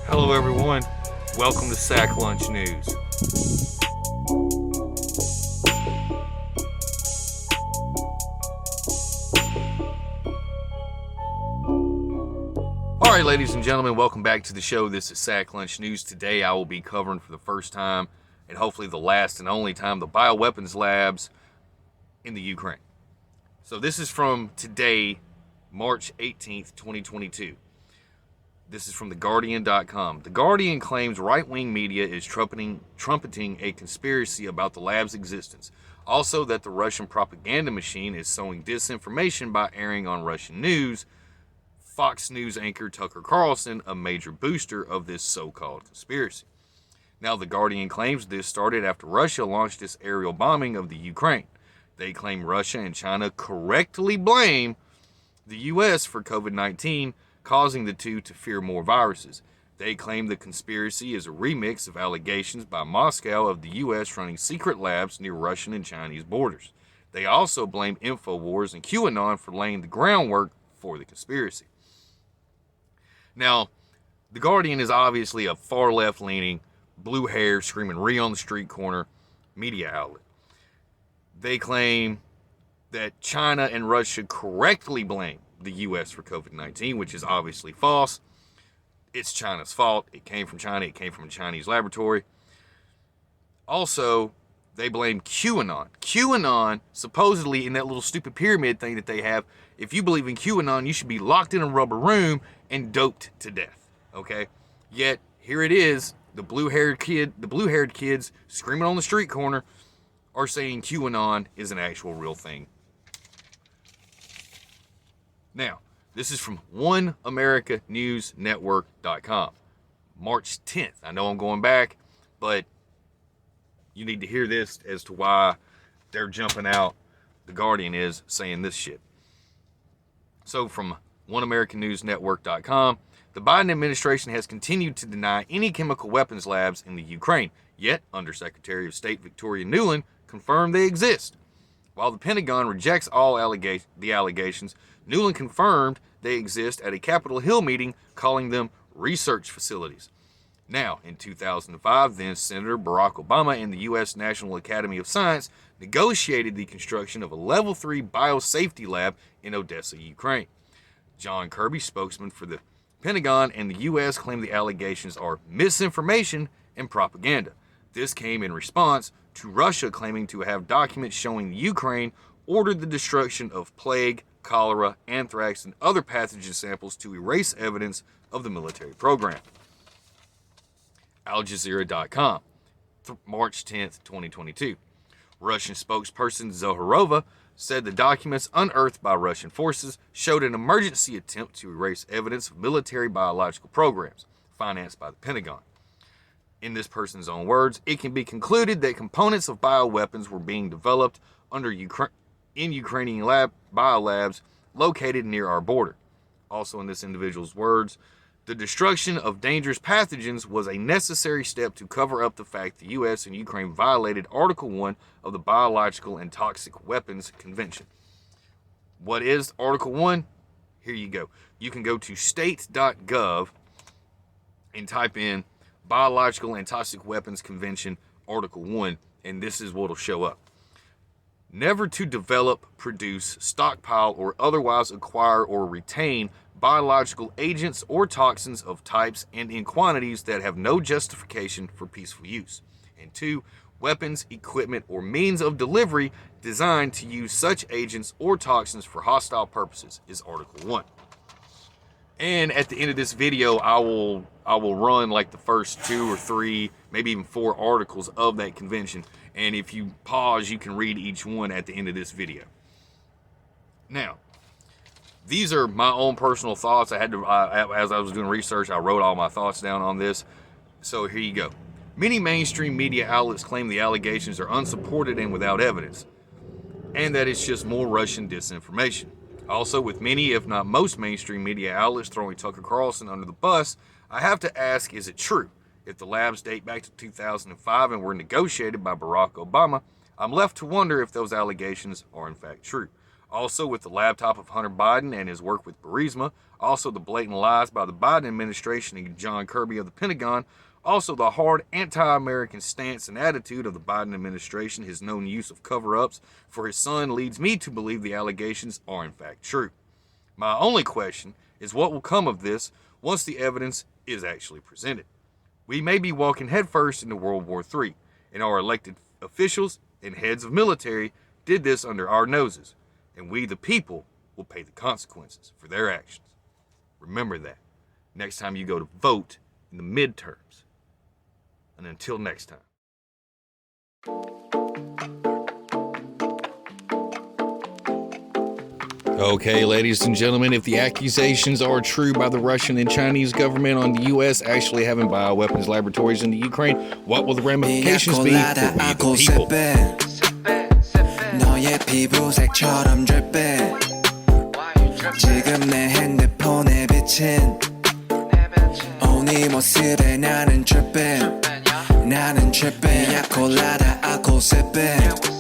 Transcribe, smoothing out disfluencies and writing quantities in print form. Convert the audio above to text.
Hello, everyone. Welcome to Sack Lunch News. All right, ladies and gentlemen, welcome back to the show. This is Sack Lunch News. Today, I will be covering for the first time, and hopefully the last and only time, the bioweapons labs in the Ukraine. So this is from today, March 18th, 2022. This is from theguardian.com. The Guardian claims right-wing media is trumpeting a conspiracy about the lab's existence. Also, that the Russian propaganda machine is sowing disinformation by airing on Russian news. Fox News anchor Tucker Carlson, a major booster of this so-called conspiracy. Now, the Guardian claims this started after Russia launched its aerial bombing of the Ukraine. They claim Russia and China correctly blame the U.S. for COVID-19, causing the two to fear more viruses. They claim the conspiracy is a remix of allegations by Moscow of the U.S. running secret labs near Russian and Chinese borders. They also blame InfoWars and QAnon for laying the groundwork for the conspiracy. Now, The Guardian is obviously a far left-leaning, blue hair, screaming "Re on the street corner" media outlet. They claim that China and Russia correctly blame the U.S. for COVID-19, which is obviously false. It's China's fault. It came from China. It came from a Chinese laboratory. Also, they blame QAnon. QAnon, supposedly in that little stupid pyramid thing that they have, if you believe in QAnon, you should be locked in a rubber room and doped to death, okay? Yet, here it is, the blue-haired kids screaming on the street corner are saying QAnon is an actual real thing. Now, this is from OneAmericaNewsNetwork.com, March 10th. I know I'm going back, but you need to hear this as to why they're jumping out. The Guardian is saying this shit. So from OneAmericaNewsNetwork.com, the Biden administration has continued to deny any chemical weapons labs in the Ukraine, yet Undersecretary of State Victoria Nuland confirmed they exist. While the Pentagon rejects all the allegations, Nuland confirmed they exist at a Capitol Hill meeting, calling them research facilities. Now, in 2005, then Senator Barack Obama and the U.S. National Academy of Science negotiated the construction of a Level 3 biosafety lab in Odessa, Ukraine. John Kirby, spokesman for the Pentagon and the U.S., claimed the allegations are misinformation and propaganda. This came in response to Russia claiming to have documents showing the Ukraine ordered the destruction of plague, cholera, anthrax, and other pathogen samples to erase evidence of the military program. AlJazeera.com, March 10th, 2022. Russian spokesperson Zaharova said the documents unearthed by Russian forces showed an emergency attempt to erase evidence of military biological programs financed by the Pentagon. In this person's own words, it can be concluded that components of bioweapons were being developed in Ukrainian biolabs located near our border. Also in this individual's words, the destruction of dangerous pathogens was a necessary step to cover up the fact the U.S. and Ukraine violated Article 1 of the Biological and Toxic Weapons Convention. What is Article 1? Here you go. You can go to state.gov and type in Biological and Toxic Weapons Convention Article 1, and this is what will show up. Never to develop, produce, stockpile, or otherwise acquire or retain biological agents or toxins of types and in quantities that have no justification for peaceful use. And 2, weapons, equipment, or means of delivery designed to use such agents or toxins for hostile purposes is Article 1. And at the end of this video, I will run like the first 2 or 3, maybe even 4 articles of that convention. And if you pause, you can read each one at the end of this video. Now, these are my own personal thoughts. I had to, as I was doing research, I wrote all my thoughts down on this. So here you go. Many mainstream media outlets claim the allegations are unsupported and without evidence, and that it's just more Russian disinformation. Also, with many, if not most, mainstream media outlets throwing Tucker Carlson under the bus, I have to ask, is it true? If the labs date back to 2005 and were negotiated by Barack Obama, I'm left to wonder if those allegations are in fact true. Also, with the laptop of Hunter Biden and his work with Burisma, also the blatant lies by the Biden administration and John Kirby of the Pentagon, also the hard anti-American stance and attitude of the Biden administration, his known use of cover-ups for his son leads me to believe the allegations are in fact true. My only question is what will come of this once the evidence is actually presented. We may be walking headfirst into World War III, and our elected officials and heads of military did this under our noses, and we the people will pay the consequences for their actions. Remember that next time you go to vote in the midterms. And until next time. Okay, ladies and gentlemen, if the accusations are true by the Russian and Chinese government on the U.S. actually having bioweapons laboratories in the Ukraine, what will the ramifications be for we the people? 너의 피부색처럼 dripping. 지금 내 핸드폰에 비친 네 모습에 나는 tripping. 나는 tripping. 야 콜라다 알코올 sipping.